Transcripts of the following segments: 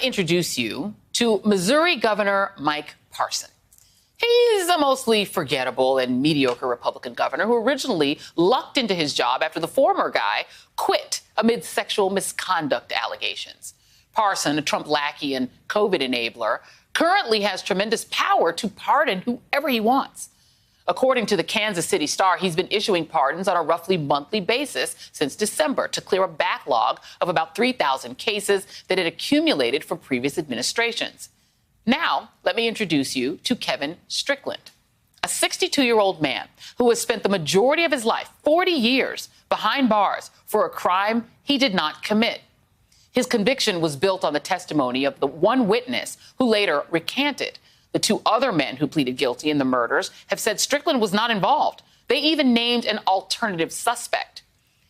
to introduce you to Missouri Governor Mike Parson. He's a mostly forgettable and mediocre Republican governor who originally lucked into his job after the former guy quit amid sexual misconduct allegations. Parson, a Trump lackey and COVID enabler, currently has tremendous power to pardon whoever he wants. According to the Kansas City Star, he's been issuing pardons on a roughly monthly basis since December to clear a backlog of about 3,000 cases that had accumulated from previous administrations. Now, let me introduce you to Kevin Strickland, a 62-year-old man who has spent the majority of his life, 40 years, behind bars for a crime he did not commit. His conviction was built on the testimony of the one witness who later recanted. The two other men who pleaded guilty in the murders have said Strickland was not involved. They even named an alternative suspect.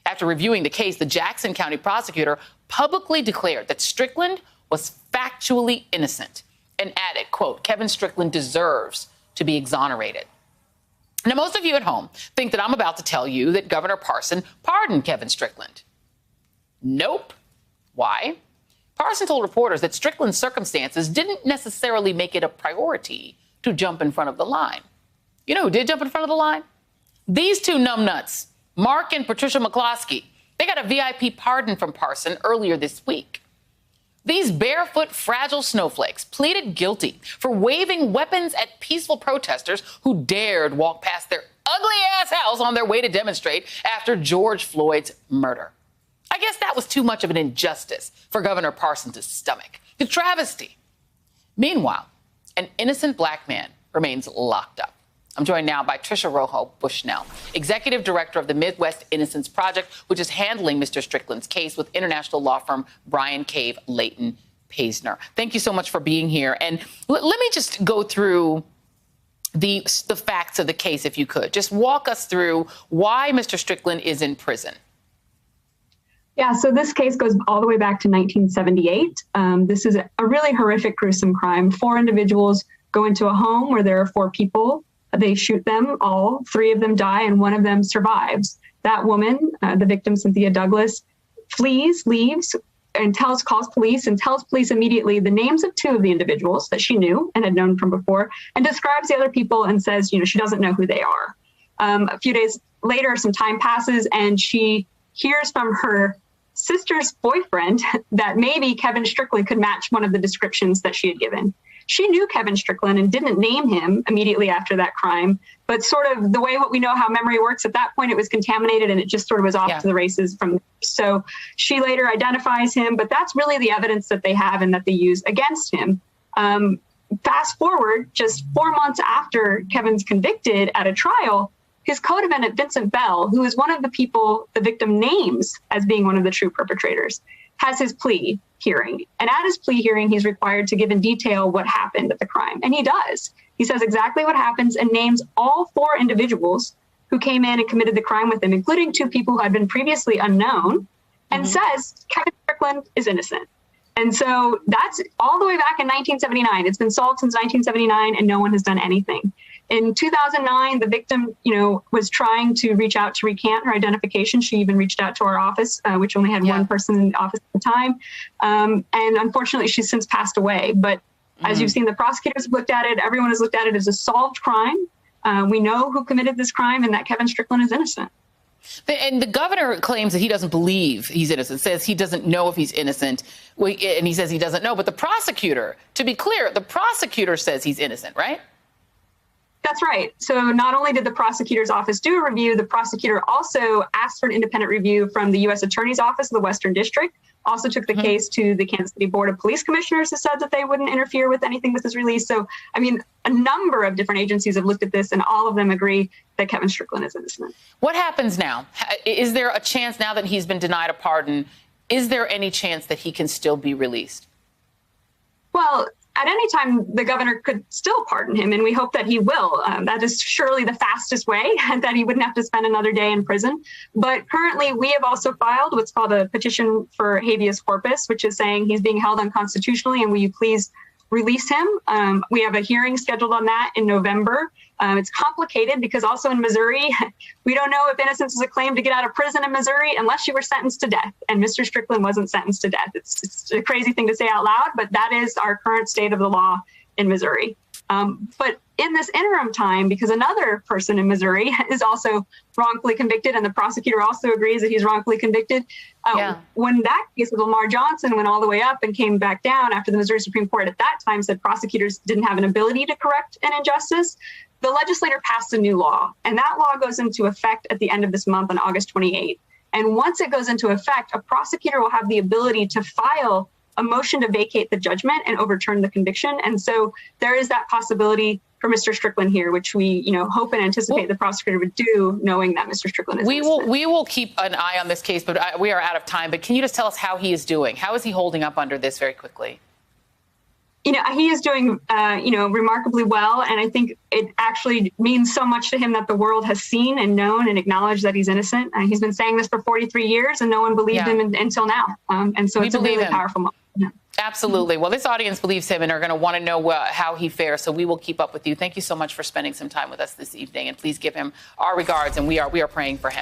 After reviewing the case, the Jackson County prosecutor publicly declared that Strickland was factually innocent and added, quote, Kevin Strickland deserves to be exonerated. Now, most of you at home think that I'm about to tell you that Governor Parson pardoned Kevin Strickland. Nope. Why? Parson told reporters that Strickland's circumstances didn't necessarily make it a priority to jump in front of the line. You know who did jump in front of the line? These two numbnuts, Mark and Patricia McCloskey. They got a VIP pardon from Parson earlier this week. These barefoot, fragile snowflakes pleaded guilty for waving weapons at peaceful protesters who dared walk past their ugly-ass house on their way to demonstrate after George Floyd's murder. I guess that was too much of an injustice for Governor Parson to stomach. The travesty. Meanwhile, an innocent black man remains locked up. I'm joined now by Tricia Rojo Bushnell, Executive Director of the Midwest Innocence Project, which is handling Mr. Strickland's case with international law firm Bryan Cave Leighton Paisner. Thank you so much for being here. And let me just go through the facts of the case, if you could. Just walk us through why Mr. Strickland is in prison. Yeah, so this case goes all the way back to 1978. This is a really horrific, gruesome crime. 4 individuals go into a home where there are 4 people. They shoot them all. 3 of them die, and 1 of them survives. That woman, the victim, Cynthia Douglas, flees, leaves, and calls police immediately the names of 2 of the individuals that she knew and had known from before, and describes the other people and says, she doesn't know who they are. A few days later, some time passes, and she hears from her sister's boyfriend that maybe Kevin Strickland could match one of the descriptions that she had given. She knew Kevin Strickland and didn't name him immediately after that crime, but sort of the way what we know how memory works, at that point it was contaminated and it just sort of was off to the races from there. So she later identifies him, but that's really the evidence that they have and that they use against him. Fast forward just 4 months after Kevin's convicted at a trial, his co-defendant, Vincent Bell, who is one of the people the victim names as being one of the true perpetrators, has his plea hearing. And at his plea hearing, he's required to give in detail what happened at the crime. And he does. He says exactly what happens and names all 4 individuals who came in and committed the crime with him, including 2 people who had been previously unknown, and says Kevin Strickland is innocent. And so that's all the way back in 1979. It's been solved since 1979, and no one has done anything. In 2009, the victim, was trying to reach out to recant her identification. She even reached out to our office, which only had 1 person in the office at the time. And unfortunately, she's since passed away. But as you've seen, the prosecutors have looked at it. Everyone has looked at it as a solved crime. We know who committed this crime and that Kevin Strickland is innocent. And the governor claims that he doesn't believe he's innocent, says he doesn't know if he's innocent. And he says he doesn't know. But the prosecutor, to be clear, the prosecutor says he's innocent, right? That's right. So not only did the prosecutor's office do a review, the prosecutor also asked for an independent review from the U.S. Attorney's Office of the Western District, also took the case to the Kansas City Board of Police Commissioners, who said that they wouldn't interfere with anything with his release. So, a number of different agencies have looked at this, and all of them agree that Kevin Strickland is innocent. What happens now? Is there a chance, now that he's been denied a pardon, is there any chance that he can still be released? Well, at any time, the governor could still pardon him, and we hope that he will. That is surely the fastest way, and that he wouldn't have to spend another day in prison. But currently, we have also filed what's called a petition for habeas corpus, which is saying he's being held unconstitutionally, and will you please release him. We have a hearing scheduled on that in November. It's complicated because also in Missouri, we don't know if innocence is a claim to get out of prison in Missouri unless you were sentenced to death. And Mr. Strickland wasn't sentenced to death. It's a crazy thing to say out loud, but that is our current state of the law in Missouri. But in this interim time, because another person in Missouri is also wrongfully convicted, and the prosecutor also agrees that he's wrongfully convicted, when that case with Lamar Johnson went all the way up and came back down after the Missouri Supreme Court at that time said prosecutors didn't have an ability to correct an injustice, the legislator passed a new law. And that law goes into effect at the end of this month on August 28th. And once it goes into effect, a prosecutor will have the ability to file a motion to vacate the judgment and overturn the conviction. And so there is that possibility for Mr. Strickland here, which we, hope and anticipate the prosecutor would do, knowing that Mr. Strickland is innocent. We will keep an eye on this case, but we are out of time. But can you just tell us how he is doing? How is he holding up under this very quickly? He is doing, remarkably well. And I think it actually means so much to him that the world has seen and known and acknowledged that he's innocent. He's been saying this for 43 years and no one believed him until now. And so it's a really powerful moment. Yeah. Absolutely. Well, this audience believes him and are going to want to know how he fares. So we will keep up with you. Thank you so much for spending some time with us this evening. And please give him our regards. And we are praying for him.